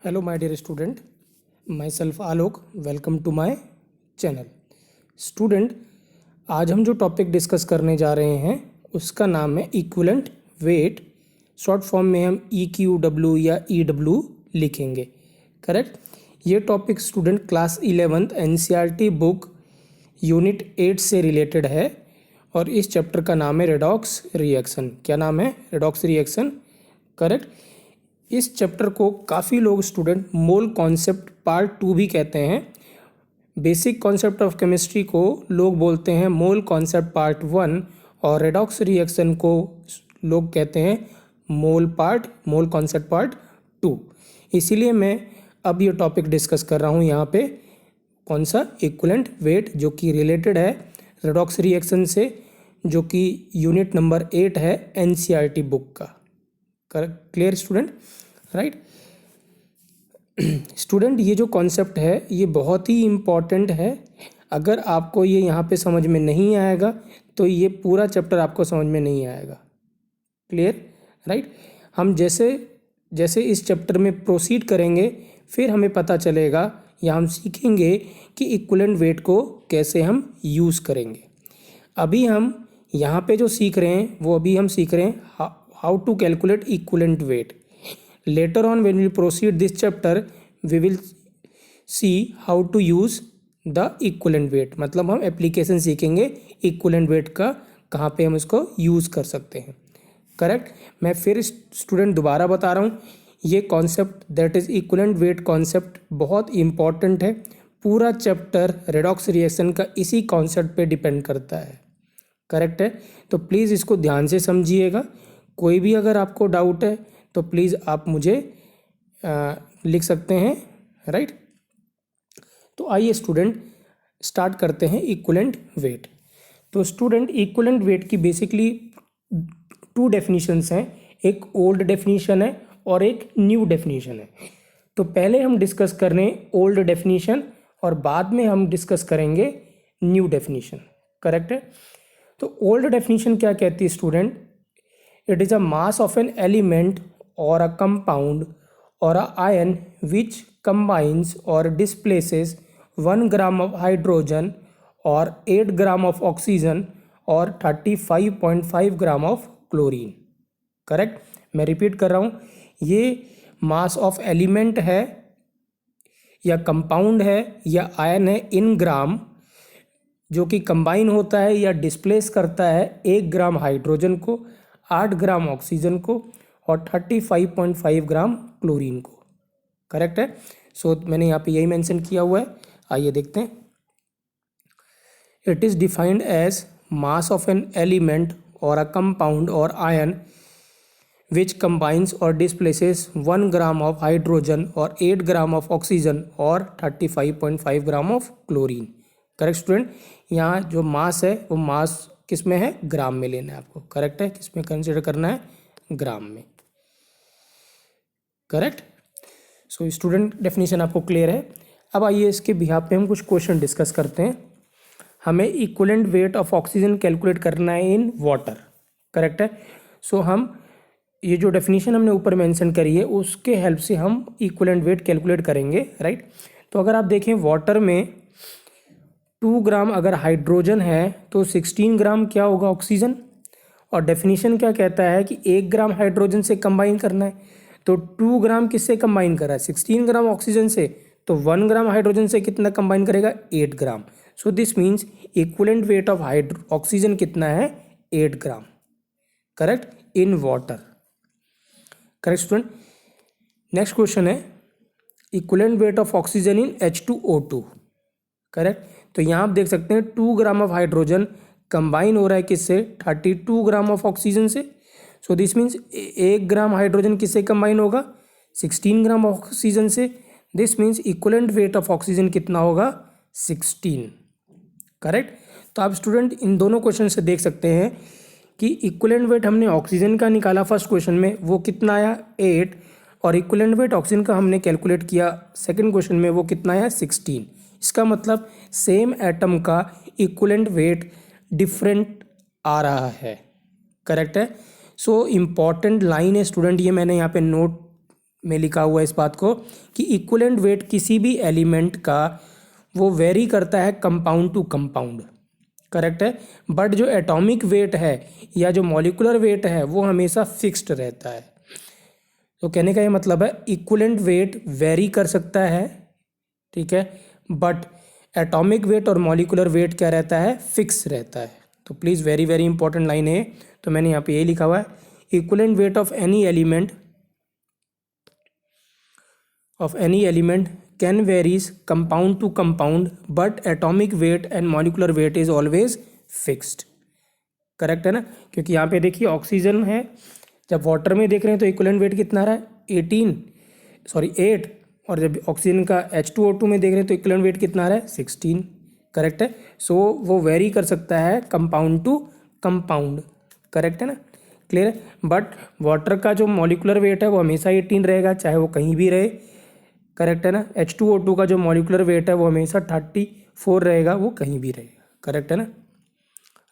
Hello, my dear student. Myself Alok. Welcome to my channel. Student, आज हम जो topic discuss करने जा रहे हैं उसका नाम है इक्विवेलेंट वेट। शॉर्ट फॉर्म में हम EQW या EW लिखेंगे। करेक्ट। ये topic student class 11th NCERT book unit 8 से रिलेटेड है और इस चैप्टर का नाम है रेडॉक्स रिएक्शन। क्या नाम है? Redox reaction. करेक्ट। इस चैप्टर को काफ़ी लोग स्टूडेंट मोल कॉन्सेप्ट पार्ट 2 भी कहते हैं। बेसिक कॉन्सेप्ट ऑफ केमिस्ट्री को लोग बोलते हैं मोल कॉन्सेप्ट पार्ट 1 और रेडॉक्स रिएक्शन को लोग कहते हैं मोल कॉन्सेप्ट पार्ट 2। इसीलिए मैं अब ये टॉपिक डिस्कस कर रहा हूँ यहाँ पे, कौन सा? इक्विवेलेंट वेट, जो कि रिलेटेड है रेडॉक्स रिएक्शन से, जो कि यूनिट नंबर 8 है NCERT बुक का। Clear student? राइट। स्टूडेंट, ये जो कॉन्सेप्ट है ये बहुत ही इम्पॉर्टेंट है। अगर आपको ये यहाँ पे समझ में नहीं आएगा तो ये पूरा चैप्टर आपको समझ में नहीं आएगा। क्लियर? राइट। हम जैसे जैसे इस चैप्टर में प्रोसीड करेंगे फिर हमें पता चलेगा या हम सीखेंगे कि इक्विवेलेंट वेट को कैसे हम यूज़ करेंगे। अभी हम यहाँ पे जो सीख रहे हैं वो अभी हम सीख रहे हैं how to calculate equivalent weight. Later on when we proceed this chapter we will see how to use the equivalent weight। मतलब हम एप्लीकेशन सीखेंगे इक्विवेलेंट वेट का, कहाँ पे हम इसको यूज़ कर सकते हैं। करेक्ट। मैं फिर स्टूडेंट दोबारा बता रहा हूँ, ये concept that is equivalent weight concept बहुत इम्पॉर्टेंट है। पूरा चैप्टर रेडॉक्स रिएक्शन का इसी कॉन्सेप्ट पे डिपेंड करता है। करेक्ट है। तो प्लीज़ इसको ध्यान से समझिएगा। कोई भी अगर आपको डाउट है तो प्लीज़ आप मुझे लिख सकते हैं। राइट। तो आइए स्टूडेंट स्टार्ट करते हैं इक्विवेलेंट वेट। तो स्टूडेंट, इक्विवेलेंट वेट की बेसिकली 2 डेफिनेशंस हैं। एक ओल्ड डेफिनेशन है और एक न्यू डेफिनेशन है। तो पहले हम डिस्कस कर रहे हैं ओल्ड डेफिनेशन और बाद में हम डिस्कस करेंगे न्यू डेफिनेशन। करेक्ट है। तो ओल्ड डेफिनेशन क्या कहती है student? It is a mass of an element or a compound or a ion which combines or displaces 1 gram of hydrogen or 8 gram of oxygen or 35.5 gram of chlorine। Correct. मैं repeat कर रहा हूँ, ये mass of element है या compound है या ion है इन ग्राम, जो कि कंबाइन होता है या डिस्प्लेस करता है 1 ग्राम हाइड्रोजन को, 8 ग्राम ऑक्सीजन को और 35.5 ग्राम क्लोरीन को। करेक्ट है। सो मैंने यहाँ पे यही मेंशन किया हुआ है। आइए देखते हैं। It is defined as mass of an element और अ कंपाउंड और आयन विच कंबाइंस और डिस्प्लेसेस 1 ग्राम ऑफ हाइड्रोजन और 8 ग्राम ऑफ ऑक्सीजन और 35.5 gram of chlorine. Correct student. यहाँ जो मास है वो मास किस में है? ग्राम में लेना है आपको। करेक्ट है। किस में कंसिडर करना है? ग्राम में। करेक्ट। सो स्टूडेंट, डेफिनेशन आपको क्लियर है। अब आइए इसके बिहाफ पे हम कुछ क्वेश्चन डिस्कस करते हैं। हमें equivalent weight of oxygen calculate करना है इन वाटर। करेक्ट है। सो हम ये जो डेफिनेशन हमने ऊपर मेंशन करी है उसके हेल्प से हम इक्विवेलेंट वेट कैलकुलेट करेंगे। राइट। तो अगर आप देखें वाटर में 2 ग्राम अगर हाइड्रोजन है तो 16 ग्राम क्या होगा? ऑक्सीजन। और डेफिनेशन क्या कहता है कि 1 ग्राम हाइड्रोजन से कंबाइन करना है। तो 2 ग्राम किससे कंबाइन कर रहा है? 16 ग्राम ऑक्सीजन से। तो 1 ग्राम हाइड्रोजन से कितना कंबाइन करेगा? 8 gram. So this means equivalent weight of oxygen कितना है? 8 gram. Correct. In water. Correct student. Next question है equivalent weight of oxygen in H2O2। Correct. तो यहाँ आप देख सकते हैं 2 ग्राम ऑफ हाइड्रोजन कंबाइन हो रहा है किससे? 32 ग्राम ऑफ ऑक्सीजन से। So this means 1 gram hydrogen किससे कंबाइन होगा? 16 ग्राम ऑक्सीजन से। This means equivalent weight of oxygen कितना होगा? 16। करेक्ट। तो आप स्टूडेंट इन दोनों क्वेश्चन से देख सकते हैं कि इक्विवेलेंट वेट हमने ऑक्सीजन का निकाला फर्स्ट क्वेश्चन में, वो कितना आया? 8। और इक्विवेलेंट वेट ऑक्सीजन का हमने कैलकुलेट किया सेकेंड क्वेश्चन में, वो कितना आया? 16। इसका मतलब सेम एटम का इक्विवेलेंट वेट डिफरेंट आ रहा है। करेक्ट है। सो इम्पॉर्टेंट लाइन है स्टूडेंट, ये मैंने यहाँ पे नोट में लिखा हुआ है इस बात को कि इक्विवेलेंट वेट किसी भी एलिमेंट का वो वेरी करता है कंपाउंड टू कंपाउंड, करेक्ट है, बट जो एटॉमिक वेट है या जो मॉलिकुलर वेट है वो हमेशा फिक्स्ड रहता है। तो कहने का ये मतलब है इक्विवेलेंट वेट वेरी कर सकता है, ठीक है, बट एटॉमिक वेट और मॉलिकुलर वेट क्या रहता है, फिक्स रहता है। तो please very very important line है, तो मैंने यहाँ पे ये लिखा हुआ है equivalent weight of any element can varies compound to compound but atomic weight and molecular weight is always fixed, correct है ना। क्योंकि यहाँ पे देखिए ऑक्सीजन है, जब वाटर में देख रहे हैं तो इक्विवेलेंट वेट कितना रहा है 8, और जब ऑक्सीजन का H2O2 में देख रहे हैं तो इक्विवेलेंट वेट कितना रहा है 16, करेक्ट है। सो वो वेरी कर सकता है कंपाउंड टू कंपाउंड, करेक्ट है ना, क्लियर है। बट वाटर का जो मॉलिकुलर वेट है वो हमेशा 18 रहेगा, चाहे वो कहीं भी रहे, करेक्ट है ना। H2O2 का जो मॉलिकुलर वेट है वो हमेशा 34 रहेगा, वो कहीं भी रहेगा, करेक्ट है ना,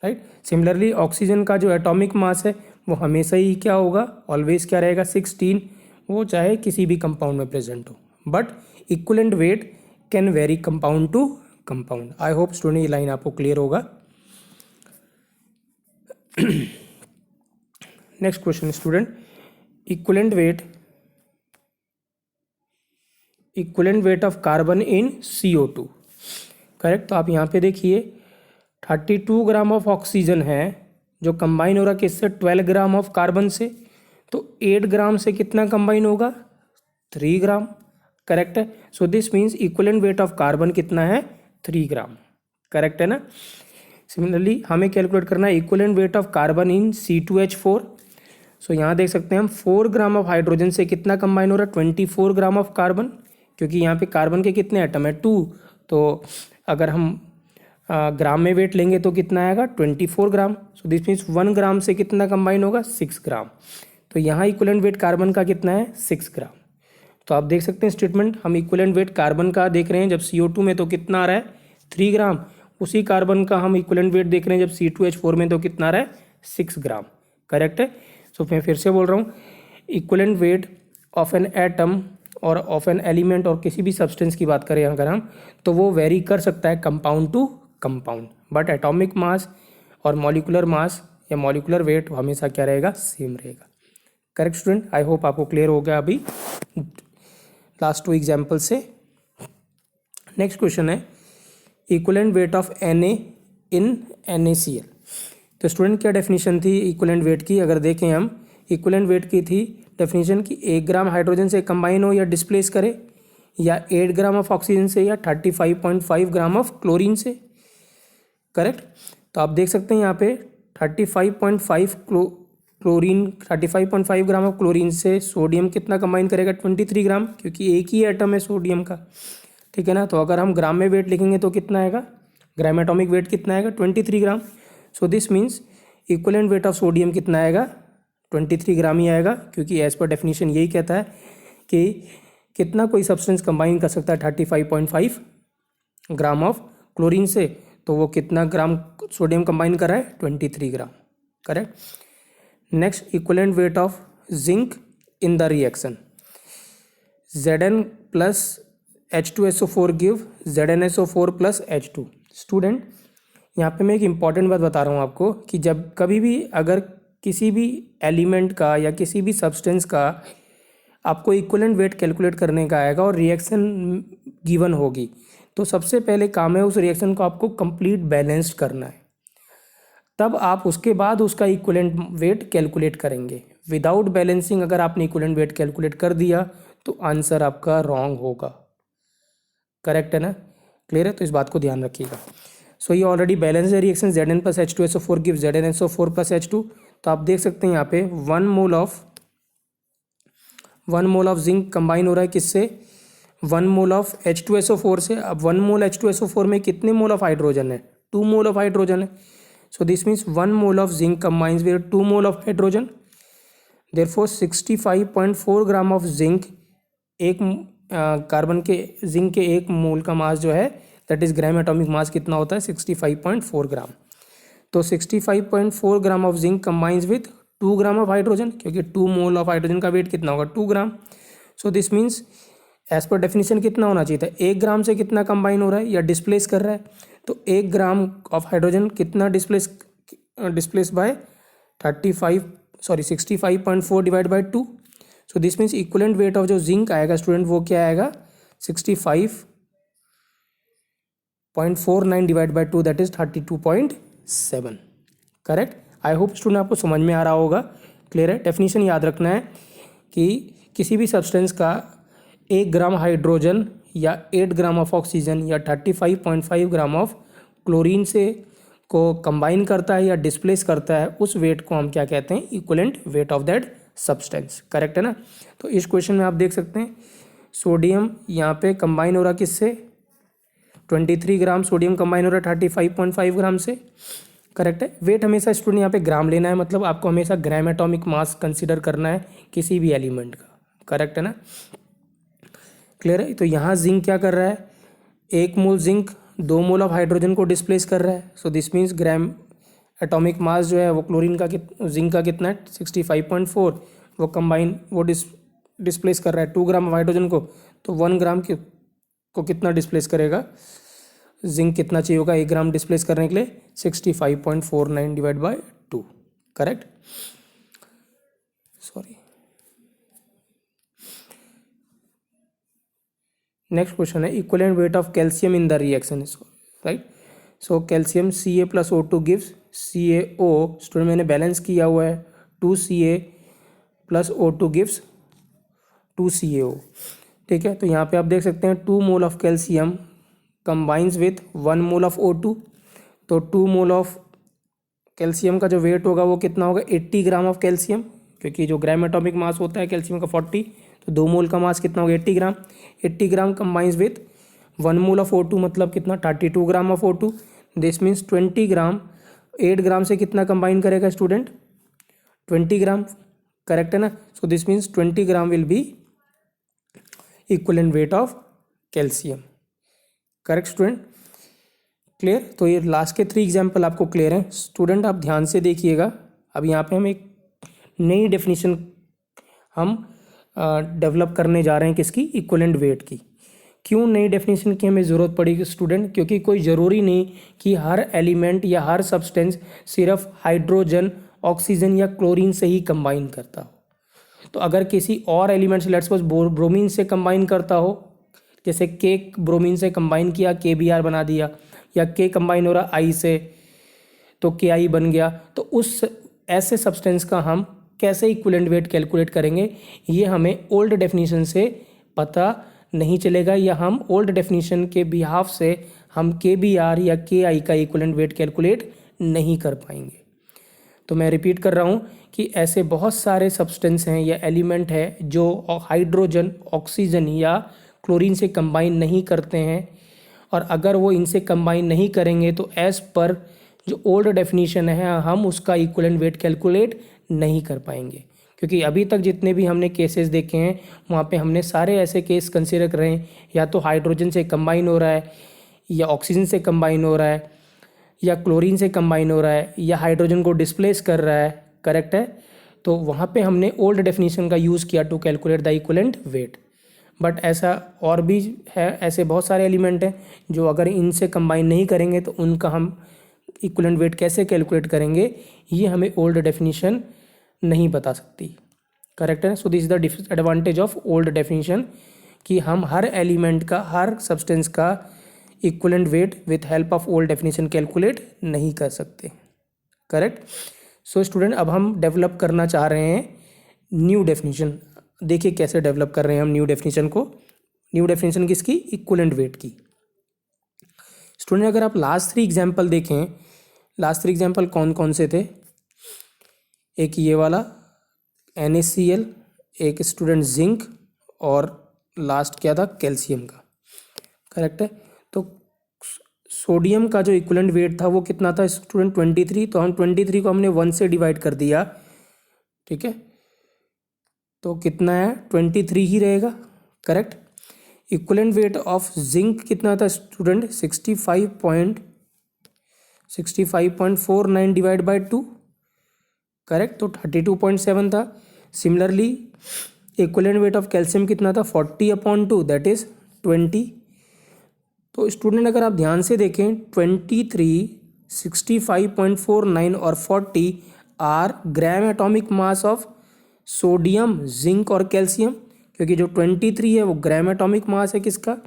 राइट। सिमिलरली ऑक्सीजन का जो एटॉमिक मास है वो हमेशा ही क्या होगा, ऑलवेज क्या रहेगा 16, वो चाहे किसी भी कंपाउंड में प्रेजेंट हो, but equivalent weight can vary compound to compound. I hope student ये लाइन आपको क्लियर होगा। Next question student, equivalent weight of carbon in CO2, correct. तो आप यहाँ पे देखिए 32 ग्राम ऑफ ऑक्सीजन है जो कंबाइन हो रहा है किससे, 12 ग्राम ऑफ कार्बन से, तो 8 ग्राम से कितना कंबाइन होगा 3 ग्राम, करेक्ट है। So this means equivalent weight of carbon कितना है 3 ग्राम, करेक्ट है ना। सिमिलरली हमें कैलकुलेट करना है equivalent weight of carbon in C2H4। सो यहाँ देख सकते हैं हम 4 ग्राम ऑफ हाइड्रोजन से कितना कंबाइन हो रहा है 24 ग्राम ऑफ कार्बन, क्योंकि यहाँ पे कार्बन के कितने एटम है 2, तो अगर हम ग्राम में वेट लेंगे तो कितना आएगा 24 ग्राम। सो दिस मीन्स 1 ग्राम से कितना कंबाइन होगा 6 ग्राम, तो यहाँ इक्विवेलेंट वेट कार्बन का कितना है 6 ग्राम। तो आप देख सकते हैं स्टेटमेंट, हम इक्विवेलेंट वेट कार्बन का देख रहे हैं जब CO2 में तो कितना आ रहा है 3 ग्राम, उसी कार्बन का हम इक्विवेलेंट वेट देख रहे हैं जब C2H4 में तो कितना आ रहा है 6 ग्राम, करेक्ट है। सो मैं फिर से बोल रहा हूँ, equivalent weight of an atom और ऑफ एन एलिमेंट और किसी भी सब्सटेंस की बात करें अगर हम, तो वो वेरी कर सकता है compound to compound, but atomic mass और मॉलिकुलर मास या मॉलिकुलर वेट हमेशा क्या रहेगा, सेम रहेगा, करेक्ट स्टूडेंट। आई होप आपको क्लियर हो गया अभी लास्ट 2 एग्जाम्पल से। नेक्स्ट क्वेश्चन है equivalent weight of Na in NaCl। तो स्टूडेंट क्या डेफिनेशन थी इक्विवेलेंट वेट की, अगर देखें हम इक्विवेलेंट वेट की थी डेफिनेशन की 1 ग्राम हाइड्रोजन से कंबाइन हो या डिस्प्लेस करे, या 8 ग्राम ऑफ ऑक्सीजन से, या 35.5 ग्राम ऑफ क्लोरीन से, करेक्ट। तो आप देख सकते हैं यहाँ पे 35.5 ग्राम ऑफ क्लोरीन से सोडियम कितना कंबाइन करेगा 23 ग्राम, क्योंकि एक ही एटम है सोडियम का, ठीक है ना। तो अगर हम ग्राम में वेट लिखेंगे तो कितना आएगा, ग्राम एटॉमिक वेट कितना आएगा 23 gram. So this means equivalent weight of sodium कितना आएगा 23 ग्राम ही आएगा, क्योंकि एज पर डेफिनेशन यही कहता है कि कितना कोई सब्सटेंस कंबाइन कर सकता है 35.5 ग्राम ऑफ क्लोरीन से, तो वो कितना ग्राम सोडियम कंबाइन कर रहा है 23 gram, correct. Next equivalent weight of zinc in the reaction, Zn plus H2SO4 give ZnSO4 plus H2। Student यहाँ पे मैं एक इम्पॉर्टेंट बात बता रहा हूँ आपको कि जब कभी भी अगर किसी भी एलिमेंट का या किसी भी सब्सटेंस का आपको इक्विवेलेंट वेट कैलकुलेट करने का आएगा और रिएक्शन गिवन होगी, तो सबसे पहले काम है उस रिएक्शन को आपको कंप्लीट बैलेंस्ड करना है, तब आप उसके बाद उसका इक्विवेलेंट वेट कैलकुलेट करेंगे। विदाउट बैलेंसिंग अगर आपने इक्विवेलेंट वेट कैलकुलेट कर दिया तो आंसर आपका रॉन्ग होगा, करेक्ट है ना, क्लियर है। तो इस बात को ध्यान रखिएगा। सो ये ऑलरेडी बैलेंस है reaction, Zn plus H2SO4 give ZnSO4 plus H2। तो आप देख सकते हैं यहाँ पे 1 मोल ऑफ जिंक कंबाइन हो रहा है किससे, 1 मोल ऑफ H2SO4 से। अब 1 मोल H2SO4 में कितने मोल ऑफ हाइड्रोजन है, 2 मोल ऑफ हाइड्रोजन है। So this means 1 mole of zinc combines with 2 mole of hydrogen, therefore 65.4 gram of zinc, एक कार्बन के जिंक के 1 मोल का मास जो है that is gram atomic mass कितना होता है 65.4 ग्राम। तो 65.4 gram of zinc combines with 2 gram of hydrogen, क्योंकि 2 मोल ऑफ हाइड्रोजन का वेट कितना होगा 2 gram. So this means as पर डेफिनेशन कितना होना चाहिए था, 1 ग्राम से कितना कंबाइन हो रहा है या डिस्प्लेस कर रहा है, तो 1 ग्राम ऑफ हाइड्रोजन कितना displace bye 65.4 divide by 2। So this means equivalent weight of जो जिंक आएगा स्टूडेंट वो क्या आएगा 65.49 divide by 2 that is 32.7। Correct. I hope student आपको समझ में आ रहा होगा, क्लियर है। डेफिनेशन याद रखना है कि किसी भी सब्सटेंस का 1 ग्राम हाइड्रोजन या 8 ग्राम ऑफ ऑक्सीजन या 35.5 ग्राम ऑफ क्लोरीन से को कंबाइन करता है या डिस्प्लेस करता है, उस वेट को हम क्या कहते हैं, equivalent weight of that substance. Correct है ना। तो इस क्वेश्चन में आप देख सकते हैं सोडियम यहाँ पे कंबाइन हो रहा किससे, 23 ग्राम सोडियम कंबाइन हो रहा है 35.5 ग्राम से। करेक्ट है। वेट हमेशा स्टूडेंट यहाँ पे ग्राम लेना है, मतलब आपको हमेशा ग्राम एटॉमिक मास कंसीडर करना है किसी भी एलिमेंट का। करेक्ट है ना, क्लियर है। तो यहाँ जिंक क्या कर रहा है, 1 मोल जिंक 2 मोल ऑफ हाइड्रोजन को डिस्प्लेस कर रहा है। So this means gram atomic मास जो है वो क्लोरीन का जिंक का कितना है 65.4, वो कंबाइन वो डिस्प्लेस कर रहा है 2 ग्राम हाइड्रोजन को, तो 1 ग्राम को कितना डिस्प्लेस करेगा, जिंक कितना चाहिए होगा 1 ग्राम डिस्प्लेस करने के लिए 65.49 divide by 2। Correct, sorry. Next question है equivalent weight of calcium in the reaction, right. So calcium Ca plus O2 gives CaO, student मैंने बैलेंस किया हुआ है 2Ca plus O2 gives 2CaO। ठीक है, तो यहाँ पे आप देख सकते हैं 2 mole of calcium combines with 1 mole of O2, तो 2 मोल ऑफ कैल्शियम का जो वेट होगा वो कितना होगा 80 ग्राम ऑफ कैल्शियम, क्योंकि जो ग्राम एटॉमिक मास होता है कैल्शियम का 40, तो 2 मोल का मास कितना होगा 80 gram. 80 gram combines with 1 mole of O2 मतलब कितना 32 gram of O2। This means 20 gram 8 gram से कितना कंबाइन करेगा स्टूडेंट 20 ग्राम। करेक्ट है ना। सो this means 20 gram will be equivalent weight of calcium. Correct student, clear. तो ये लास्ट के 3 एग्जाम्पल आपको क्लियर हैं स्टूडेंट, आप ध्यान से देखिएगा। अब यहाँ पे हम एक नई डेफिनेशन हम डेवलप करने जा रहे हैं किसकी, इक्विवेलेंट वेट की। क्यों नई डेफिनेशन की हमें ज़रूरत पड़ेगी स्टूडेंट, क्योंकि कोई ज़रूरी नहीं कि हर एलिमेंट या हर सब्सटेंस सिर्फ हाइड्रोजन ऑक्सीजन या क्लोरीन से ही कंबाइन करता हो। तो अगर किसी और एलिमेंट से लेट्स सपोज ब्रोमीन से कंबाइन करता हो, जैसे के ब्रोमीन से कंबाइन किया KBr बना दिया, या के कंबाइन हो रहा I से तो KI बन गया, तो उस ऐसे सब्सटेंस का हम कैसे इक्विवेलेंट वेट कैलकुलेट करेंगे, ये हमें ओल्ड डेफिनेशन से पता नहीं चलेगा, या हम ओल्ड डेफिनेशन के बिहाफ से हम KBr या KI का इक्विवेलेंट वेट कैलकुलेट नहीं कर पाएंगे। तो मैं रिपीट कर रहा हूँ कि ऐसे बहुत सारे सब्सटेंस हैं या एलिमेंट है जो हाइड्रोजन ऑक्सीजन या क्लोरीन से कंबाइन नहीं करते हैं, और अगर वो इनसे कंबाइन नहीं करेंगे तो एज पर जो ओल्ड डेफिनेशन है हम उसका इक्विवेलेंट वेट कैलकुलेट नहीं कर पाएंगे। क्योंकि अभी तक जितने भी हमने केसेस देखे हैं वहाँ पे हमने सारे ऐसे केस कंसीडर कर रहे हैं, या तो हाइड्रोजन से कंबाइन हो रहा है, या ऑक्सीजन से कंबाइन हो रहा है, या क्लोरीन से कंबाइन हो रहा है, या हाइड्रोजन को डिस्प्लेस कर रहा है। करेक्ट है। तो वहाँ पे हमने ओल्ड डेफिनेशन का यूज़ किया to calculate the equivalent weight. But ऐसा और भी है, ऐसे बहुत सारे एलिमेंट हैं जो अगर इनसे कंबाइन नहीं करेंगे तो उनका हम इक्विवेलेंट वेट कैसे कैलकुलेट करेंगे, ये हमें ओल्ड डेफिनेशन नहीं बता सकती। करेक्ट है। So this is the disadvantage of old definition, कि हम हर एलिमेंट का हर सब्सटेंस का equivalent weight with help of old definition calculate नहीं कर सकते। करेक्ट। सो स्टूडेंट, अब हम डेवलप करना चाह रहे हैं न्यू डेफिनेशन। देखिए कैसे डेवलप कर रहे हैं हम न्यू डेफिनेशन को। न्यू डेफिनेशन किसकी, इक्विवेलेंट वेट की। स्टूडेंट अगर आप लास्ट 3 एग्जाम्पल देखें, लास्ट 3 एग्जाम्पल कौन कौन से थे, एक ये वाला NaCl, एक स्टूडेंट जिंक, और लास्ट क्या था कैल्शियम का। करेक्ट है। तो सोडियम का जो इक्विवेलेंट वेट था वो कितना था स्टूडेंट 23, तो हम 23 को हमने 1 से डिवाइड कर दिया। ठीक है, तो कितना है 23 ही रहेगा। Correct. Equivalent weight of zinc कितना था स्टूडेंट 65.49 डिवाइड बाय 2। करेक्ट, तो 32.7 था। Similarly equivalent weight of calcium कितना था 40/2 दैट इज 20। तो स्टूडेंट अगर आप ध्यान से देखें 23, 65.49 और 40 are gram atomic mass of sodium, zinc और कैल्शियम, क्योंकि जो 23 है वो ग्राम एटॉमिक मास है किसका,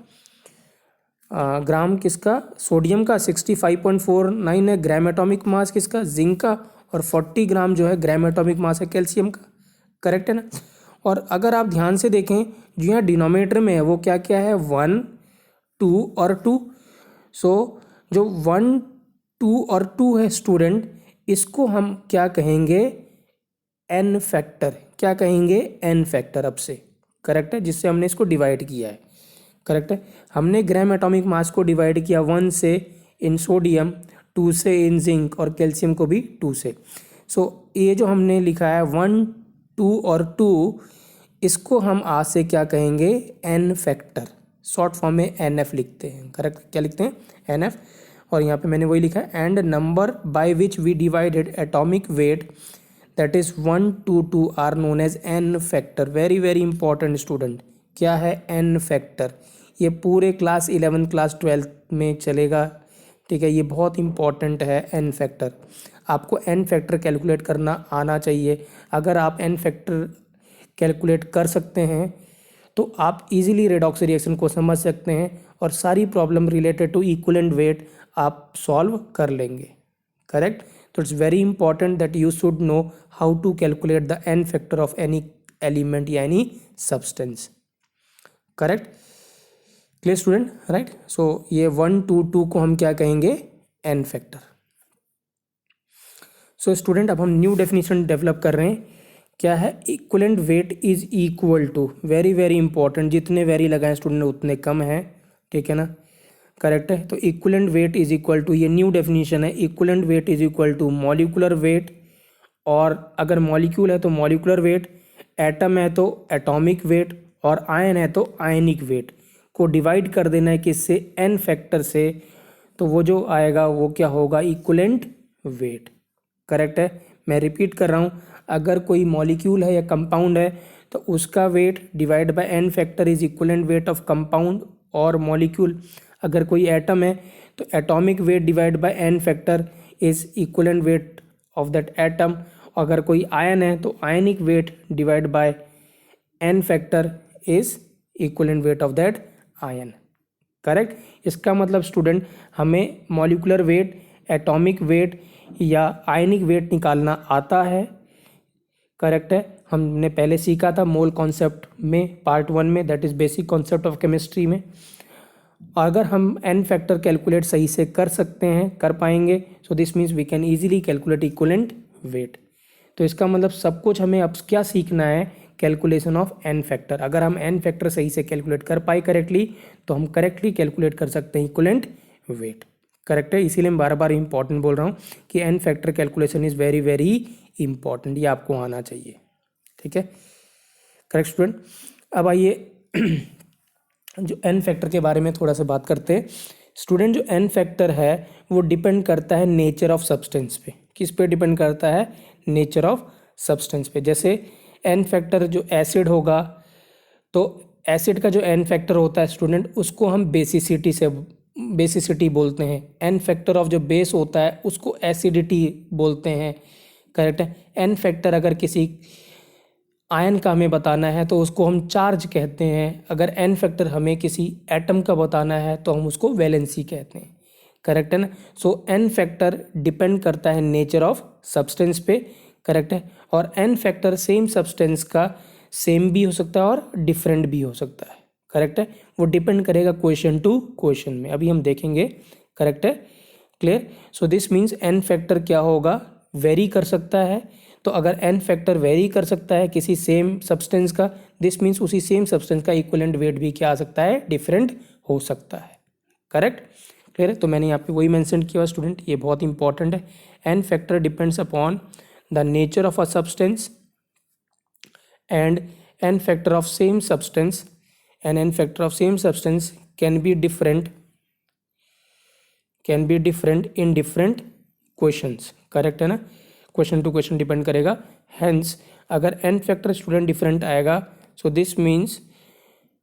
ग्राम किसका, सोडियम का, 65.49 है ग्राम एटॉमिक मास किसका, जिंक का, और 40 ग्राम जो है ग्राम एटॉमिक मास है कैल्शियम का। करेक्ट है ना। और अगर आप ध्यान से देखें जो यहाँ डिनोमिनेटर में है वो क्या क्या है 1, 2 और 2। सो जो 1, 2 और 2 है स्टूडेंट, इसको हम क्या कहेंगे एन फैक्टर, क्या कहेंगे एन फैक्टर अब से। करेक्ट है, जिससे हमने इसको डिवाइड किया है। करेक्ट है, हमने ग्राम एटॉमिक मास को डिवाइड किया 1 से इन सोडियम, 2 से इन जिंक और कैल्शियम को भी 2 से। सो ये जो हमने लिखा है 1, 2 और 2, इसको हम आज से क्या कहेंगे एन फैक्टर, शॉर्ट फॉर्म में एन एफ लिखते हैं। करेक्ट, क्या लिखते हैं एन एफ। और यहाँ पे मैंने वही लिखा है and number by which we divided atomic weight that is 1, 2, 2 are known as n factor. Very very important student, क्या है एन फैक्टर, ये पूरे क्लास 11 क्लास 12 में चलेगा। ठीक है, ये बहुत इंपॉर्टेंट है एन फैक्टर। आपको एन फैक्टर कैलकुलेट करना आना चाहिए। अगर आप एन फैक्टर कैलकुलेट कर सकते हैं तो आप इजीली रेडॉक्स रिएक्शन को समझ सकते हैं और सारी problem related to equivalent weight आप सॉल्व कर लेंगे। करेक्ट, तो it's very important that you should know how to calculate the N factor of any element या any substance. Correct, clear student, right. So ये 1, 2, 2 को हम क्या कहेंगे एन फैक्टर। सो स्टूडेंट अब हम न्यू डेफिनेशन डेवलप कर रहे हैं। क्या है equivalent weight is equal to, very very important, जितने वेरी लगाएं स्टूडेंट उतने कम है। ठीक है ना, करेक्ट है। तो equivalent weight is equal to, ये न्यू डेफिनेशन है, equivalent weight is equal to molecular weight, और अगर मॉलिक्यूल है तो मॉलिक्यूलर वेट, एटम है तो एटॉमिक वेट, और आयन है तो आयनिक वेट को डिवाइड कर देना है किससे एन फैक्टर से, तो वो जो आएगा वो क्या होगा इक्विवेलेंट वेट। करेक्ट है, मैं रिपीट कर रहा हूँ, अगर कोई मॉलिक्यूल है या कंपाउंड है तो उसका weight divide by N factor is equivalent weight of compound और मॉलिक्यूल। अगर कोई एटम है तो atomic weight divide by N factor is equivalent weight of that atom. अगर कोई आयन है तो ionic weight divide by N factor is equivalent weight of that ion. Correct, इसका मतलब स्टूडेंट हमें मॉलिक्यूलर वेट, एटॉमिक वेट या आयनिक wait निकालना आता है। करेक्ट है, हमने पहले सीखा था मोल कॉन्सेप्ट में पार्ट 1 में, that is basic concept of chemistry में। अगर हम एन फैक्टर कैलकुलेट सही से कर सकते हैं, कर पाएंगे, so this means we can easily calculate equivalent weight. तो इसका मतलब सब कुछ हमें अब क्या सीखना है कैलकुलेशन ऑफ एन फैक्टर। अगर हम एन फैक्टर सही से कैलकुलेट कर पाए करेक्टली तो हम करेक्टली कैलकुलेट कर सकते हैं इक्विवेलेंट वेट। करेक्ट है, इसीलिए मैं बार बार इंपॉर्टेंट बोल रहा हूँ कि n factor calculation is very very important, ये आपको आना चाहिए। ठीक है, करेक्ट स्टूडेंट। अब आइए जो एन फैक्टर के बारे में थोड़ा सा बात करते हैं। स्टूडेंट जो एन फैक्टर है वो डिपेंड करता है नेचर ऑफ सब्सटेंस पे। किस पे डिपेंड करता है, नेचर ऑफ सब्सटेंस पे। जैसे एन फैक्टर जो एसिड होगा तो एसिड का जो एन फैक्टर होता है स्टूडेंट उसको हम बेसिसिटी बोलते हैं। एन फैक्टर ऑफ जो बेस होता है उसको एसिडिटी बोलते हैं। करेक्ट है, एन फैक्टर अगर किसी आयन का हमें बताना है तो उसको हम चार्ज कहते हैं। अगर एन फैक्टर हमें किसी एटम का बताना है तो हम उसको वैलेंसी कहते हैं। करेक्ट है ना। सो एन फैक्टर डिपेंड करता है नेचर ऑफ सब्सटेंस पे। करेक्ट है, और एन फैक्टर सेम सब्सटेंस का सेम भी हो सकता है और डिफरेंट भी हो सकता है। करेक्ट है, वो डिपेंड करेगा क्वेश्चन टू क्वेश्चन में, अभी हम देखेंगे। करेक्ट है, clear. So this means n factor क्या होगा, वेरी कर सकता है। तो अगर एन फैक्टर वेरी कर सकता है किसी सेम सब्सटेंस का, दिस मीन्स उसी सेम सब्सटेंस का इक्विवेलेंट वेट भी क्या आ सकता है, डिफरेंट हो सकता है। करेक्ट, क्लियर है। तो मैंने यहाँ पे वही मेंशन किया स्टूडेंट, ये बहुत इंपॉर्टेंट है। N factor depends upon the nature of a substance and n factor of same substance and n factor of same substance can be different in different questions। Correct है ना, question to question depend करेगा। Hence अगर n factor student different आएगा so this means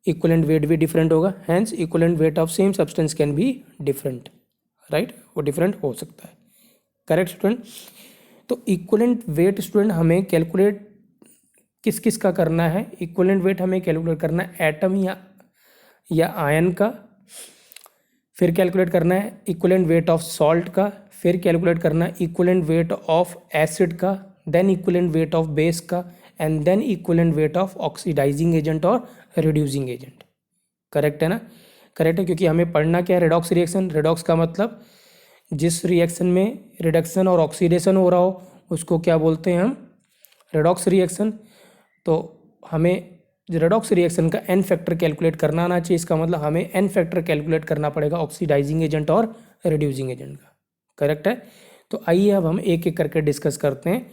equivalent weight भी different होगा, hence equivalent weight of same substance can be different, right, वो different हो सकता है। Correct student. तो इक्वलेंट वेट स्टूडेंट हमें कैलकुलेट किस किस का करना है? इक्वलेंट वेट हमें कैलकुलेट करना है एटम या आयन का, फिर कैलकुलेट करना है इक्वलेंट वेट ऑफ सॉल्ट का, फिर कैलकुलेट करना है इक्वलेंट वेट ऑफ एसिड का, then equivalent weight of base का, and then equivalent weight of oxidising agent और रिड्यूसिंग एजेंट। करेक्ट है ना? करेक्ट है, क्योंकि हमें पढ़ना क्या है? Redox reaction. रेडॉक्स का मतलब जिस रिएक्शन में रिडक्शन और ऑक्सीडेशन हो रहा हो उसको क्या बोलते हैं हम? Redox reaction. तो हमें रेडॉक्स रिएक्शन का एन फैक्टर कैलकुलेट करना आना चाहिए। इसका मतलब हमें एन फैक्टर कैलकुलेट करना पड़ेगा ऑक्सीडाइजिंग एजेंट और रिड्यूसिंग एजेंट का। करेक्ट है। तो आइए अब हम एक एक करके डिस्कस करते हैं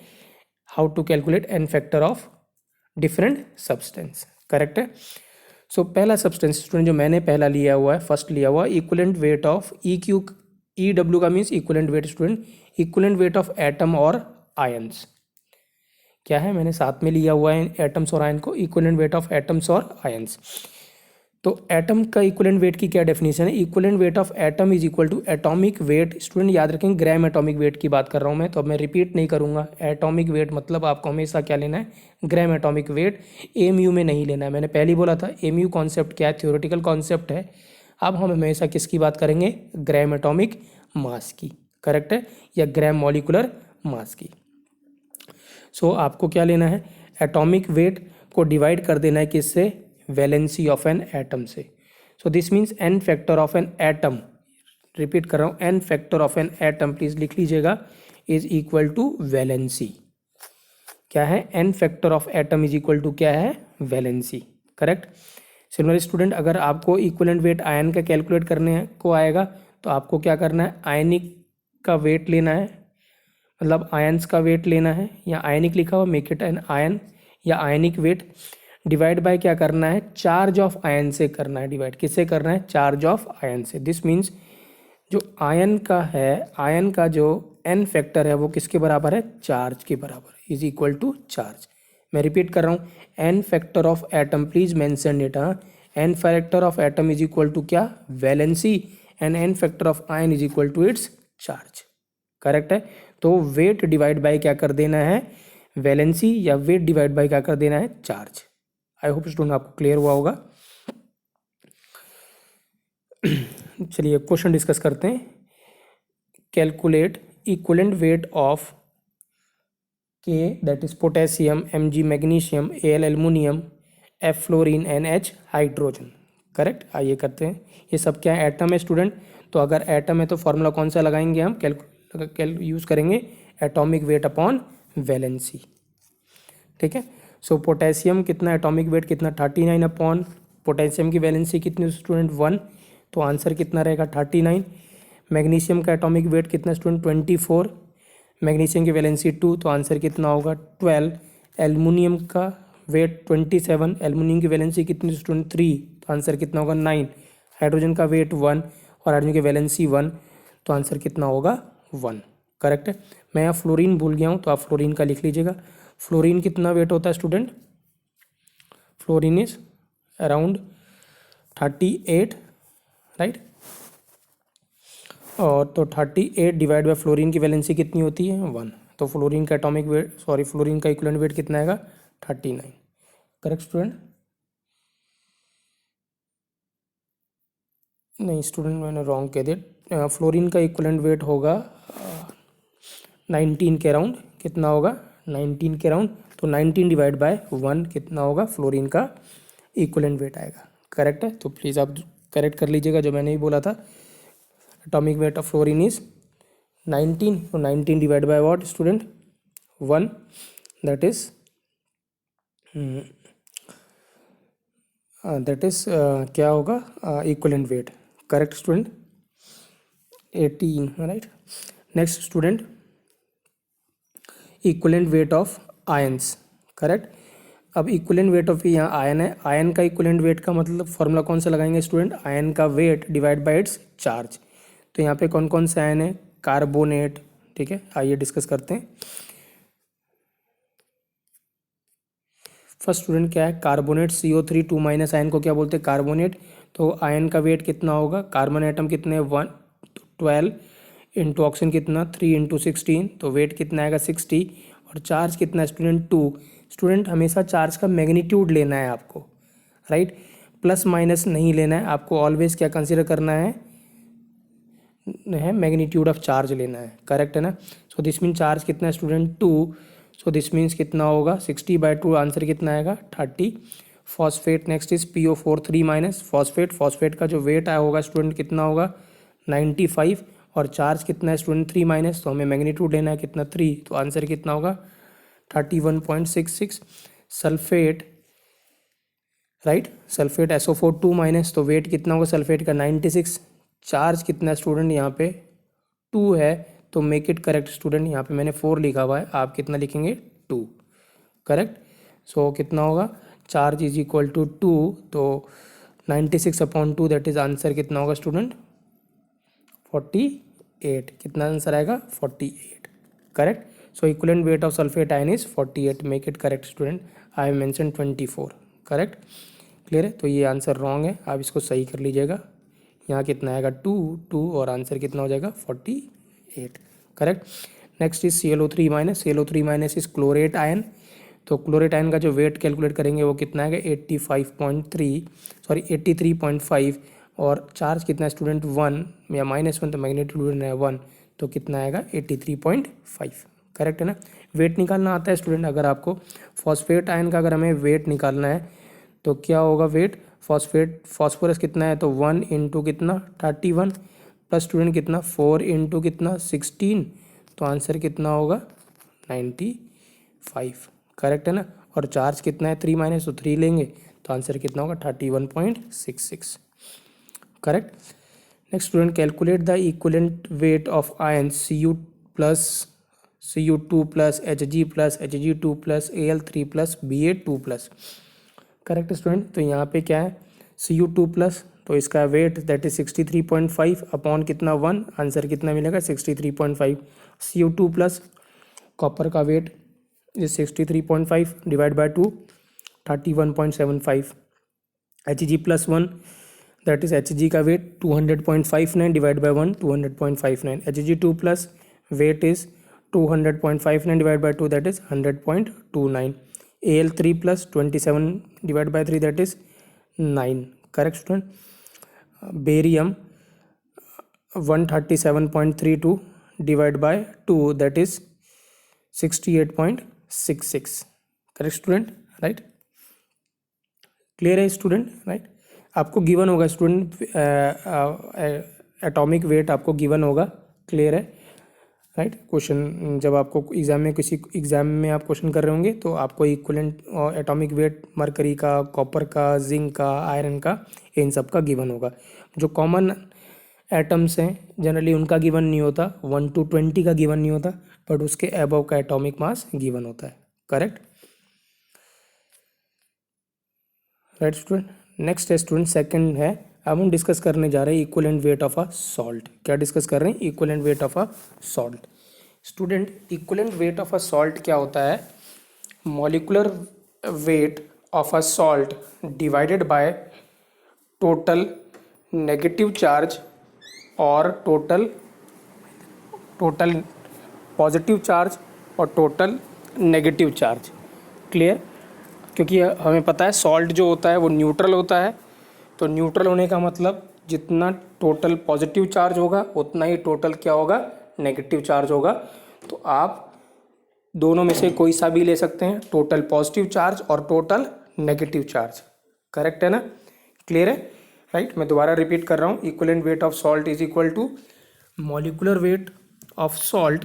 how to calculate n factor of different substance. Correct है। सो पहला सब्सटेंस स्टूडेंट जो मैंने पहला लिया हुआ है, फर्स्ट लिया हुआ, equivalent weight of E W का means equivalent weight student, equivalent weight of atom और आयंस। क्या है? मैंने साथ में लिया हुआ है एटम्स और आयन को, इक्वलेंट वेट ऑफ एटम्स और आयंस। तो एटम का इक्वलेंट वेट की क्या डेफिनेशन है? Equivalent weight of atom is equal to atomic weight. Student याद रखेंगे ग्राम एटॉमिक वेट की बात कर रहा हूँ मैं, तो अब मैं रिपीट नहीं करूँगा। एटॉमिक वेट मतलब आपको हमेशा क्या लेना है? Gram atomic weight. M U में नहीं लेना है। मैंने पहले ही बोला था एम यू कॉन्सेप्ट क्या है? थ्योरेटिकल कॉन्सेप्ट है। अब हम हमेशा किसकी बात करेंगे? ग्राम एटॉमिक मास की। करेक्ट है, या ग्राम मॉलिकुलर मास की। सो आपको क्या लेना है? एटॉमिक वेट को डिवाइड कर देना है किससे? वैलेंसी ऑफ एन एटम से। So this means n factor of an atom, repeat कर रहा हूँ, N factor of an atom, please लिख लीजिएगा, इज इक्वल टू वैलेंसी। क्या है? N factor of atom is equal to क्या है? वैलेंसी। करेक्ट। सिमिलर स्टूडेंट, अगर आपको इक्वलेंट वेट आयन का कैलकुलेट करने को आएगा तो आपको क्या करना है? आयनिक का वेट लेना है, मतलब आयंस का वेट लेना है, या आयनिक लिखा हुआ, मेक इट एन आयन, या आयनिक वेट डिवाइड बाय क्या करना है? चार्ज ऑफ आयन से करना है डिवाइड। किससे करना है? चार्ज ऑफ आयन से। दिस मीन्स जो आयन का है, आयन का जो एन फैक्टर है वो किसके बराबर है? चार्ज के बराबर, इज इक्वल टू चार्ज। मैं रिपीट कर रहा हूँ, N factor of atom, please mention it. हाँ, N factor of atom is equal to क्या? Valency, and N factor of ion is equal to its charge. Correct है। तो wait divide by क्या कर देना है? वैलेंसी, या वेट डिवाइड बाय क्या कर देना है? चार्ज। आई होप स्टूडेंट आपको क्लियर हुआ होगा। चलिए क्वेश्चन डिस्कस करते हैं। कैलकुलेट इक्वलेंट वेट ऑफ के, that is potassium, Mg magnesium, Al aluminium, F fluorine, NH hydrogen. Correct. आइए करते हैं। ये सब क्या है? एटम है स्टूडेंट। तो अगर एटम है तो फॉर्मूला कौन सा लगाएंगे हम? यूज करेंगे एटॉमिक वेट अपॉन वैलेंसी। ठीक है। सो पोटेशियम कितना एटॉमिक वेट कितना? 39 अपॉन पोटेशियम की वैलेंसी कितनी स्टूडेंट? 1। तो आंसर कितना रहेगा? 39। मैग्नीशियम का एटॉमिक वेट कितना स्टूडेंट? 24। मैग्नीशियम की वैलेंसी 2, तो आंसर कितना होगा? 12। एल्युमिनियम का वेट 27, एल्युमिनियम की वैलेंसी कितनी स्टूडेंट? 3, तो आंसर कितना होगा? 9। हाइड्रोजन का वेट 1 और हाइड्रोजन की वैलेंसी 1, तो आंसर कितना होगा? 1। करेक्ट है। मैं यहाँ फ्लोरीन भूल गया हूँ, तो आप फ्लोरीन का लिख लीजिएगा। फ्लोरीन कितना वेट होता है student? Fluorine is around 38, right. और तो 38 डिवाइड बाय फ्लोरीन की वैलेंसी कितनी होती है? 1। तो फ्लोरीन का एटॉमिक वेट, सॉरी, फ्लोरीन का इक्विवेलेंट वेट कितना आएगा? 39। Correct student? नहीं स्टूडेंट, मैंने रॉन्ग कह दिया। फ्लोरीन का इक्विवेलेंट वेट होगा 19 के अराउंड। कितना होगा? 19 के अराउंड। तो 19 डिवाइड बाय 1 कितना होगा? फ्लोरीन का इक्विवेलेंट वेट आएगा। करेक्ट है। तो प्लीज़ आप करेक्ट कर लीजिएगा जो मैंने ही बोला था। Atomic weight of fluorine is 19। तो 19 divide by what student? 1, that is क्या होगा? Equivalent weight. Correct student? 18, right. Next student, equivalent weight of ions. Correct. अब इक्विवेलेंट वेट ऑफ, यहाँ आयन है, आयन का इक्विवेलेंट वेट का मतलब फॉर्मूला कौन सा लगाएंगे स्टूडेंट? आयन का wait divide bye it's charge. तो यहाँ पे कौन कौन से आयन है? कार्बोनेट। ठीक है, आइए डिस्कस करते हैं। फर्स्ट स्टूडेंट क्या है, कार्बोनेट CO3 2 माइनस आयन को क्या बोलते हैं, कार्बोनेट। तो आयन का वेट कितना होगा, कार्बन एटम कितने 1 12 इंटू ऑक्सीजन कितना 3 इंटू 16, तो वेट कितना आएगा 60। और चार्ज कितना है स्टूडेंट 2। स्टूडेंट हमेशा चार्ज का मैग्नीट्यूड लेना है आपको, राइट, प्लस माइनस नहीं लेना है आपको, ऑलवेज क्या कंसिडर करना है मैग्नीट्यूड ऑफ चार्ज लेना है, करेक्ट है ना। सो दिस मीन चार्ज कितना है स्टूडेंट 2, सो दिस मीन्स कितना होगा 60/2, आंसर कितना आएगा 30। Phosphate next is PO4 3 minus, phosphate का जो वेट आया होगा स्टूडेंट कितना होगा 95, और चार्ज कितना है स्टूडेंट 3 माइनस, तो हमें मैग्नीट्यूड लेना है कितना 3, तो आंसर कितना होगा 31.66। Sulphate, right, sulphate SO4 2 minus, तो वेट कितना होगा सल्फेट का 96, चार्ज कितना स्टूडेंट यहाँ पे 2 है, तो मेक इट करेक्ट स्टूडेंट, यहाँ पे मैंने 4 लिखा हुआ है, आप कितना लिखेंगे 2, करेक्ट। सो कितना होगा चार्ज इज इक्वल टू 2, तो 96/2 दैट इज आंसर कितना होगा स्टूडेंट 48, कितना आंसर आएगा 48, correct. So equivalent weight of sulphate ion is 48, make it correct student, I have mention 24, correct, clear है। तो ये आंसर रॉन्ग है, आप इसको सही कर लीजिएगा। यहाँ कितना आएगा 2 और आंसर कितना हो जाएगा 48, correct. Next is ClO3 minus, ClO3 minus is chlorate ion, तो क्लोरेट आयन का जो वेट कैलकुलेट करेंगे वो कितना आएगा 83.5, और चार्ज कितना है स्टूडेंट 1 या -1, तो मैग्नीट्यूड है 1, तो कितना आएगा 83.5, करेक्ट है ना। वेट निकालना आता है स्टूडेंट, अगर आपको फॉस्फेट आयन का अगर हमें वेट निकालना है तो क्या होगा वेट, फॉस्फोरस कितना है तो 1 इंटू कितना 31, प्लस स्टूडेंट कितना 4 इंटू कितना 16, तो आंसर कितना होगा 95, करेक्ट है ना। और चार्ज कितना है 3 माइनस, तो 3 लेंगे तो आंसर कितना होगा 31.66, correct. Next student calculate the equivalent weight of ion Cu2 plus Hg plus Hg2 plus Al3 plus Ba2 plus, correct student. तो यहाँ पे क्या है Cu2 प्लस, तो इसका वेट दैट इज 63.5 अपॉन कितना 1, आंसर कितना मिलेगा 63.5। Cu2 प्लस कॉपर का weight is 63.5 divide by 2 31.75। Hg plus 1 that is Hg का weight 200.59 divide by 1 200.59। Hg2 plus weight is 200.59 divide by 2 that is 100.29। Al3 plus 27 divide by 3 that is 9, correct student. Barium 137.32 divide by 2 that is 68.66, correct student, right, clear है student, right. आपको given होगा student atomic wait आपको given होगा, clear है, right. Question जब आपको exam में किसी एग्जाम में आप क्वेश्चन कर रहे होंगे तो आपको इक्विवेलेंट एटॉमिक वेट मरकरी का, कॉपर का, जिंक का, आयरन का, इन सब का गिवन होगा। जो कॉमन एटम्स हैं जनरली उनका गिवन नहीं होता, 1 to 20 का गिवन नहीं होता, बट उसके अबव का एटॉमिक मास गिवन होता है, करेक्ट, राइट स्टूडेंट। नेक्स्ट है स्टूडेंट सेकंड है, अब हम डिस्कस करने जा रहे हैं equivalent weight of a salt. क्या डिस्कस कर रहे हैं, equivalent weight of a salt. Student equivalent weight of a salt क्या होता है, molecular weight of a salt divided by total negative charge और टोटल पॉजिटिव चार्ज और टोटल नेगेटिव चार्ज, क्लियर। क्योंकि हमें पता है सॉल्ट जो होता है वो न्यूट्रल होता है, तो न्यूट्रल होने का मतलब जितना टोटल पॉजिटिव चार्ज होगा उतना ही टोटल क्या होगा नेगेटिव चार्ज होगा। तो आप दोनों में से कोई सा भी ले सकते हैं, टोटल पॉजिटिव चार्ज और टोटल नेगेटिव चार्ज, करेक्ट है ना, क्लियर है, राइट। मैं दोबारा रिपीट कर रहा हूँ, equivalent weight of salt is equal to molecular weight of salt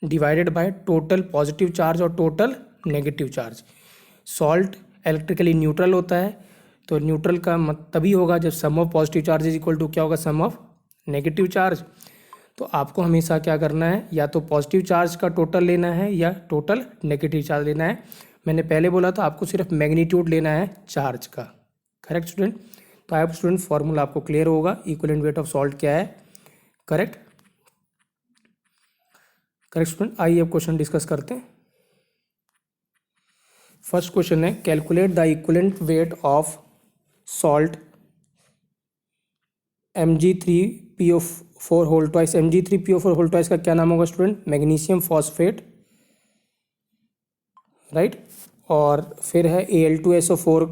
divided by total positive charge और total negative charge. Salt electrically neutral होता है, तो न्यूट्रल का तभी होगा जब sum of positive charge is equal to क्या होगा सम ऑफ नेगेटिव चार्ज। तो आपको हमेशा क्या करना है, या तो पॉजिटिव चार्ज का टोटल लेना है या टोटल नेगेटिव चार्ज लेना है। मैंने पहले बोला था आपको सिर्फ मैग्नीट्यूड लेना है चार्ज का, करेक्ट स्टूडेंट। तो आई स्टूडेंट फॉर्मूला आपको क्लियर होगा, इक्विवेलेंट वेट ऑफ सॉल्ट क्या है, करेक्ट, करेक्ट स्टूडेंट। आइए अब क्वेश्चन डिस्कस करते हैं। फर्स्ट क्वेश्चन है calculate the equivalent weight of salt Mg3PO4 whole twice. Mg3PO4 whole twice का क्या नाम होगा स्टूडेंट? Magnesium phosphate, right. और फिर है Al2SO4,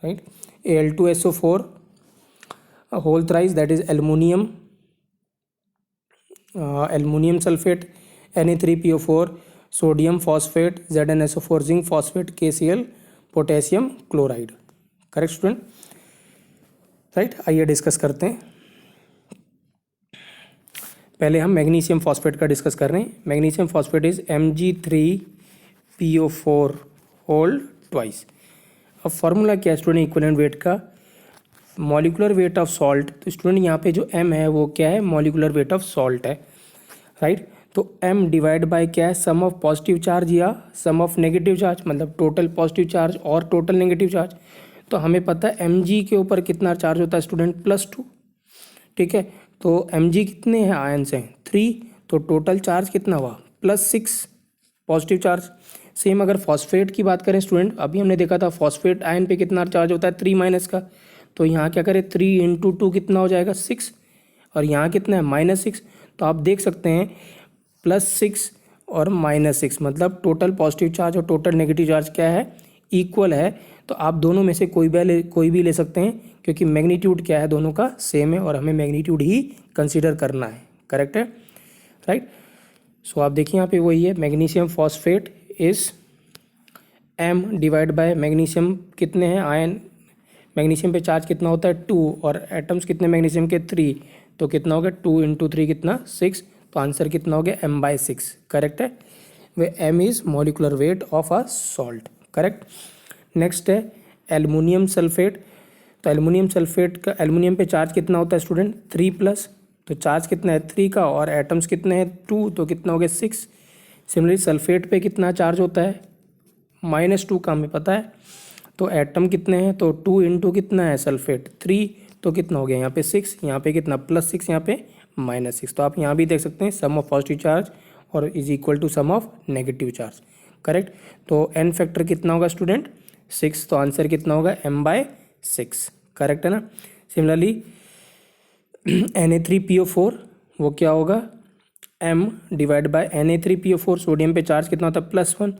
right, Al2SO4 whole thrice, that is aluminium, aluminium sulphate, Na3PO4 sodium phosphate, ZnSO4 zinc phosphate, KCl potassium chloride. Correct student, right. आइए discuss करते हैं। पहले हम मैग्नीशियम फॉस्फेट का डिस्कस कर रहे हैं। Magnesium phosphate is Mg3PO4 whole twice. अब फार्मूला क्या है स्टूडेंट इक्विवेलेंट वेट का? Molecular weight of salt. तो स्टूडेंट यहाँ पे जो m है वो क्या है? मॉलिकुलर वेट ऑफ सॉल्ट है, राइट। तो m डिवाइड बाय क्या है? सम ऑफ पॉजिटिव चार्ज या सम ऑफ नेगेटिव चार्ज, मतलब टोटल पॉजिटिव चार्ज और टोटल नेगेटिव चार्ज। तो हमें पता है mg के ऊपर कितना चार्ज होता है स्टूडेंट? +2, ठीक है। तो mg कितने हैं आयन्स हैं? 3, तो टोटल चार्ज कितना हुआ? +6 पॉजिटिव चार्ज। सेम अगर फॉस्फेट की बात करें स्टूडेंट, अभी हमने देखा था फॉस्फेट आयन पे कितना चार्ज होता है? 3- का। तो यहाँ क्या करें? 3 × 2 कितना हो जाएगा? 6, और यहाँ कितना है? -6। तो आप देख सकते हैं +6 और -6 मतलब टोटल पॉजिटिव चार्ज और टोटल नेगेटिव चार्ज क्या है? इक्वल है। तो आप दोनों में से कोई भी ले सकते हैं, क्योंकि मैग्नीट्यूड क्या है? दोनों का सेम है और हमें मैग्नीट्यूड ही कंसीडर करना है। करेक्ट है, राइट। सो आप देखिए यहाँ पे वही है, magnesium phosphate is m divide bye magnesium कितने हैं आयन? मैग्नीशियम पे चार्ज कितना होता है? 2, और एटम्स कितने मैग्नीशियम के? 3। तो कितना हो गया? 2 × 3 कितना? 6। तो आंसर कितना हो गया? m/6। करेक्ट है, वे m is molecular weight of a salt. Correct. Next है एल्युमिनियम सल्फेट। तो एल्युमिनियम सल्फेट का, एल्युमिनियम पे चार्ज कितना होता है स्टूडेंट? 3+। तो चार्ज कितना है? 3 का, और एटम्स कितने हैं? 2, तो कितना हो गया? 6। सिमिलरली सल्फेट पे कितना चार्ज होता है? -2 का हमें पता है। तो एटम कितने हैं? तो 2 × कितना है? सल्फेट 3, तो कितना हो गया यहाँ पे? 6, यहाँ पे कितना? +6, यहाँ पे -6। तो आप यहाँ भी देख सकते हैं सम ऑफ पॉजिटिव चार्ज और is equal to sum of negative charge. Correct. तो n फैक्टर कितना होगा स्टूडेंट? 6। तो आंसर कितना होगा? m/6। करेक्ट है ना। सिमिलरली Na3PO4 वो क्या होगा? m divide bye Na3PO4 sodium पे चार्ज कितना होता है? +1,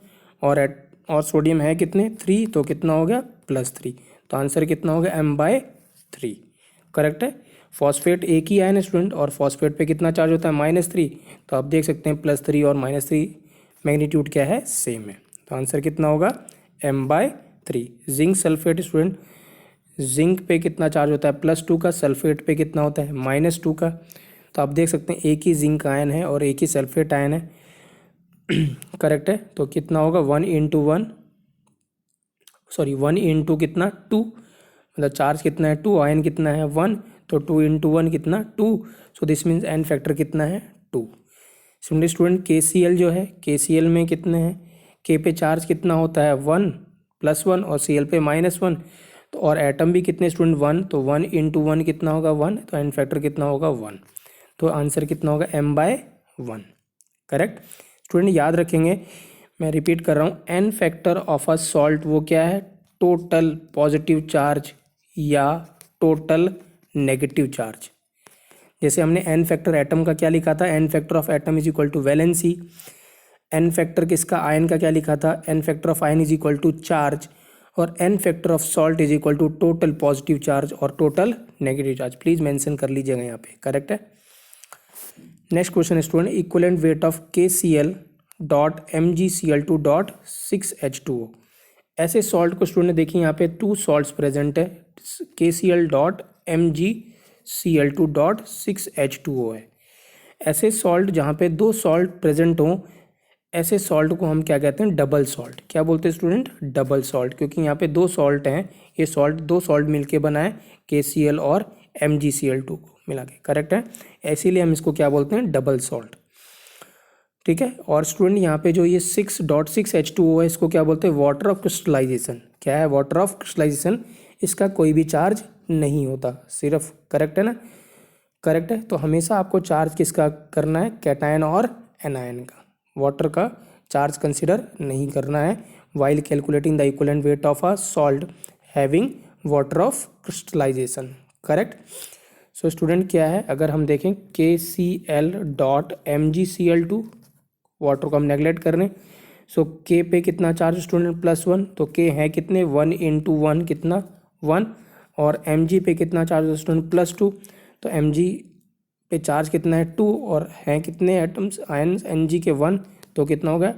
और सोडियम है कितने? 3, तो कितना हो गया? +3। तो आंसर कितना होगा? m/3। करेक्ट है। फॉस्फेट एक ही आयन है स्टूडेंट, और फॉस्फेट पे कितना चार्ज होता है? -3। तो आप देख सकते हैं +3 और -3 मैग्नीट्यूड क्या है? सेम है। तो आंसर कितना होगा? m/3। Zinc sulphate student, zinc पे कितना चार्ज होता है? +2 का। सल्फेट पे कितना होता है? -2 का। तो आप देख सकते हैं एक ही जिंक आयन है और एक ही सल्फेट आयन है। करेक्ट है। तो कितना होगा? 1 × 1, सॉरी 1 × कितना? 2, मतलब चार्ज कितना है? 2, आयन कितना है? 1, तो 2 × 1 कितना? 2। सो दिस मीन्स n फैक्टर कितना है? 2। सिमिलरली स्टूडेंट KCl जो है, KCl में कितने हैं? K पे चार्ज कितना होता है? 1 +1, और Cl पे -1। तो और एटम भी कितने स्टूडेंट? 1, तो 1 × 1 कितना होगा? 1। तो n फैक्टर कितना होगा? 1। तो आंसर कितना होगा? m/1। करेक्ट। स्टूडेंट याद रखेंगे, मैं रिपीट कर रहा हूँ, n factor of a salt वो क्या है? टोटल पॉजिटिव चार्ज या टोटल नेगेटिव चार्ज। जैसे हमने n फैक्टर एटम का क्या लिखा था? n factor of atom is equal to valency. n factor किसका? आयन का क्या लिखा था? n factor of ion is equal to charge. और n factor of salt is equal to total positive charge और total negative charge. Please mention कर लीजिएगा यहाँ पे। करेक्ट है। Next question student, equivalent weight of KCl dot MgCl2 dot 6H2O। ऐसे salt को student देखिए यहाँ पे 2 सॉल्ट्स प्रेजेंट है, KCl dot MgCl2 dot 6H2O है। ऐसे सॉल्ट जहाँ पे 2 सॉल्ट प्रेजेंट हों, ऐसे सॉल्ट को हम क्या कहते हैं? Double salt. क्या बोलते हैं स्टूडेंट? डबल सॉल्ट, क्योंकि यहाँ पे 2 सॉल्ट हैं, ये सॉल्ट 2 सॉल्ट मिलके बना है KCl और MgCl2 को मिला के। करेक्ट है, इसीलिए हम इसको क्या बोलते हैं? Double salt. ठीक है। और स्टूडेंट यहाँ पे जो ये 6.6H2O है, इसको क्या बोलते हैं? Water of crystallization. क्या है? Water of crystallization. इसका कोई भी चार्ज नहीं होता सिर्फ। करेक्ट है ना। करेक्ट है। तो हमेशा आपको चार्ज किसका करना है? कैटायन और एनायन का। वाटर का चार्ज कंसिडर नहीं करना है, while calculating the equivalent weight of a salt having water of crystallization. Correct. So student क्या है, अगर हम देखें KCl डॉट MgCl2, वाटर को हम नेगलेक्ट कर रहे हैं. सो K पे कितना चार्ज स्टूडेंट +1, तो K है कितने 1 इंटू 1 कितना 1, और Mg पे कितना चार्ज स्टूडेंट +2, तो Mg पे चार्ज कितना है 2, और हैं कितने एटम्स आयन्स Mg के 1, तो कितना हो गया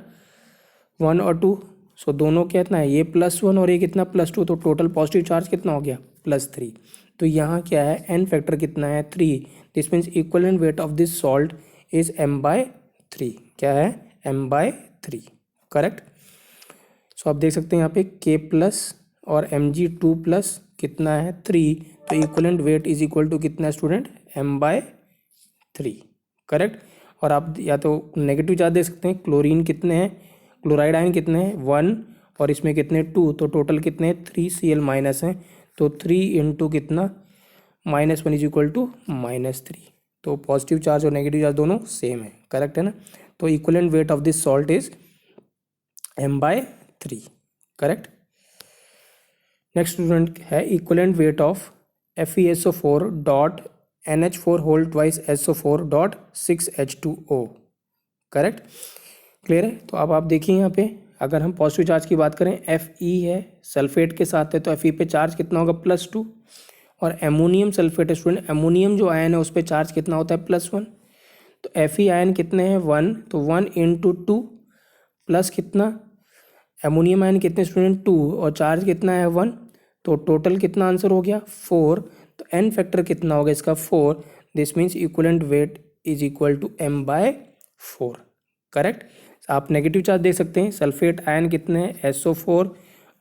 1 और 2. सो दोनों कितना है, ये +1 और ये कितना +2, तो टोटल पॉजिटिव चार्ज कितना हो गया +3. तो यहाँ क्या है n फैक्टर कितना है 3. This means equivalent weight of this salt is m/3. क्या है m/3. करेक्ट. सो आप देख सकते हैं यहाँ पे K प्लस और Mg2 प्लस कितना है 3, तो equivalent weight is equal to कितना है स्टूडेंट m/3. करेक्ट. और आप या तो नेगेटिव चार्ज दे सकते हैं, क्लोरीन कितने हैं, क्लोराइड आयन कितने हैं 1, और इसमें कितने 2, तो टोटल कितने 3Cl माइनस हैं, तो 3 इंटू कितना -1 इज इक्वल टू -3. तो पॉजिटिव चार्ज और नेगेटिव चार्ज दोनों सेम है. करेक्ट है ना. तो equivalent weight of this salt is m/3. Correct. Next student है equivalent weight of FeSO4 dot NH4 whole twice SO4 dot 6H2O. Correct. Clear है. तो अब आप देखिए यहाँ पे अगर हम पॉजिटिव चार्ज की बात करें, Fe है सल्फेट के साथ है, तो Fe पे चार्ज कितना होगा +2, और एमोनियम सल्फेट है स्टूडेंट, एमोनियम जो आयन है उस पर चार्ज कितना होता है +1, तो Fe आयन कितने हैं 1, तो 1 इंटू 2 प्लस कितना एमोनियम आयन कितने स्टूडेंट 2, और चार्ज कितना है 1, तो टोटल कितना आंसर हो गया 4. तो n फैक्टर कितना होगा इसका 4. This means equivalent weight is equal to m/4. Correct. आप नेगेटिव चार्ज देख सकते हैं, सल्फेट आयन कितने हैं SO4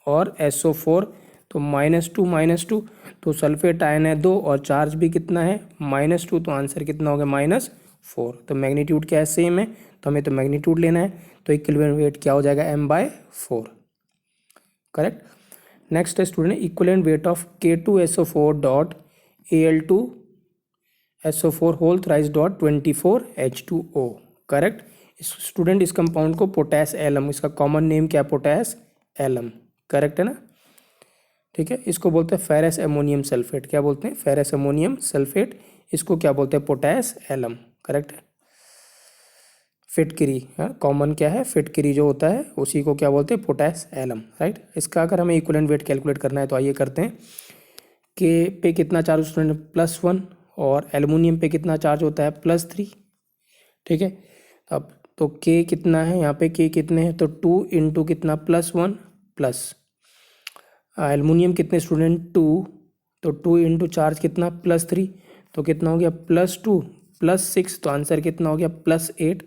और SO4, तो -2 तो सल्फेट आयन है 2 और चार्ज भी कितना है -2, तो आंसर कितना हो गया -4. तो मैग्नीट्यूड क्या है सेम है, तो हमें तो मैग्नीट्यूड लेना है, तो इक्विवेलेंट वेट क्या हो जाएगा m/4. करेक्ट. नेक्स्ट है student equivalent weight of K2SO4 dot Al2SO4 whole thrice dot 24H2O. Correct. Student इस कंपाउंड को पोटेस एलम, इसका कॉमन नेम क्या है पोटेस एलम. करेक्ट है ना. ठीक है. इसको बोलते हैं फेरस एमोनियम सल्फेट. क्या बोलते हैं फेरस एमोनियम सल्फेट, इसको क्या बोलते हैं पोटेस एलम. करेक्ट है. फिटकिरी, हाँ कॉमन क्या है फिटकिरी जो होता है उसी को क्या बोलते हैं पोटेस एलम. राइट. इसका अगर हमें इक्विवेलेंट वेट कैलकुलेट करना है तो आइए करते हैं. के पे कितना चार्ज स्टूडेंट +1, और एलुमिनियम पे कितना चार्ज होता है +3. ठीक है. अब तो K कितना है यहाँ पे, K कितने हैं, तो 2 इंटू कितना +1 प्लस एलुमिनियम कितने स्टूडेंट 2, तो 2 इंटू चार्ज कितना +3, तो कितना हो गया +2 +6, तो आंसर कितना हो गया +8.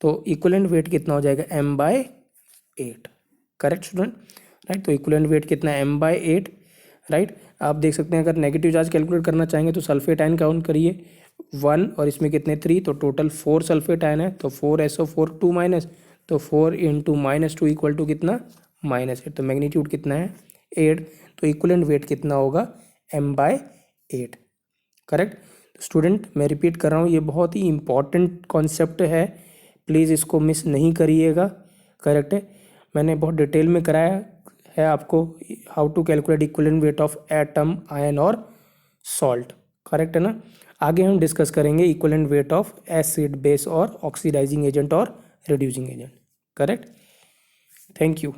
तो इक्विवेलेंट वेट कितना हो जाएगा m/8. Correct student. राइट. तो इक्विवेलेंट वेट कितना है m/8. राइट. आप देख सकते हैं अगर नेगेटिव चार्ज कैलकुलेट करना चाहेंगे तो सल्फेट आयन काउंट करिए 1, और इसमें कितने 3, तो टोटल 4 सल्फेट आयन है, तो 4SO4 2 माइनस, तो 4 इंटू -2 इक्वल टू कितना -8, तो मैग्नीट्यूड कितना है 8. तो इक्विवेलेंट वेट कितना होगा m/8. करेक्ट. स्टूडेंट मैं रिपीट कर रहा हूँ, ये बहुत ही इंपॉर्टेंट कॉन्सेप्ट है, प्लीज़ इसको मिस नहीं करिएगा. करेक्ट है. मैंने बहुत डिटेल में कराया है आपको how to calculate equivalent weight of atom ion और सॉल्ट. करेक्ट है ना. आगे हम डिस्कस करेंगे equivalent weight of acid base और ऑक्सीडाइजिंग एजेंट और reducing agent. Correct. Thank you.